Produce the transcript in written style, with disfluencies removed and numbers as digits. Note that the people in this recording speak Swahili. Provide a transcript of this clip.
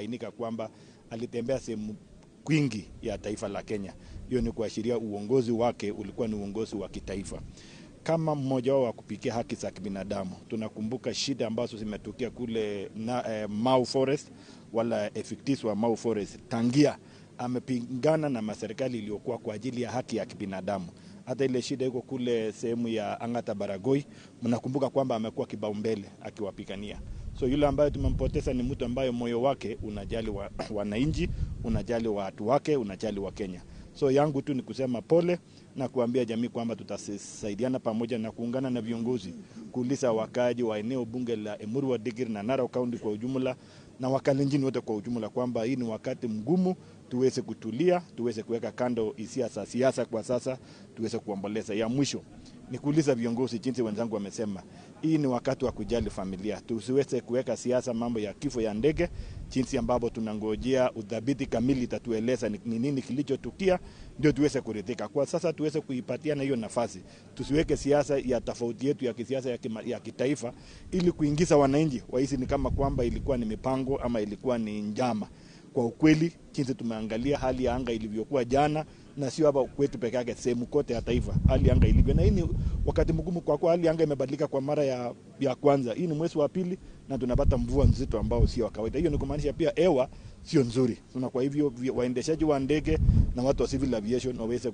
imebainika kwamba alitembea sehemu kwingi ya taifa la Kenya. Hiyo ni kuashiria uongozi wake ulikuwa ni uongozi wa kitaifa. Kama mmoja wao wa kupikia haki za kibinadamu, tunakumbuka shida ambazo zimetokea kule Mau Forest, wala effectis wa Mau Forest. Tangia amepingana na maserikali iliyokuwa kwa ajili ya haki ya kibinadamu. Hata ile shida iko kule sehemu ya Angata Baragoi, mnakumbuka kwamba amekuwa kibaumbele akiwapigania. So yule ambaye tumempoteza ni mtu ambaye moyo wake unajali wananchi, unajali watu wake, unajali wa Kenya. So yangu tu ni kusema pole na kuambia jamii kwamba tutasaidiana pamoja na kuungana na viongozi kuuliza wakaji wa eneo bunge la Emuru wa Dikirr na Narok County kwa ujumla na Wakalenjin wote kwa ujumla kwamba hii ni wakati mgumu, tuweze kutulia, tuweze kuweka kando hisia za siasa kwa sasa, tuweze kuomboleza. Ya mwisho ni kuuliza viongozi, jinsi wenzangu wamesema, hii ni wakati wa kujali familia. Tusiweze kuweka siasa mambo ya kifo ya ndege, jinsi ambapo tunangojea udhabiti kamili tatueleza ni nini kilichotukia ndio tuweze kuridhika. Kwa sasa tuweze kuipatia na hiyo nafasi. Tusiweke siasa ya tofauti yetu ya kisiasa ya kitaifa ili kuingiza wananchi wahisi ni kama kwamba ilikuwa ni mipango ama ilikuwa ni njama. Kwa ukweli jinsi tumeangalia hali ya anga ilivyokuwa jana, na sio hapa kwetu peke yake, sehemu kote ya taifa hali anga ilivyo. Na hii ni wakati mgumu kwa kuwa hali anga imebadilika kwa mara ya kwanza. Hii ni mwezi wa pili na tunapata mvua nzito ambao sio kawaida. Hiyo ni kumaanisha pia hewa sio nzuri. Kwa hivyo waendeshaji wa ndege na watu wa civil aviation waweze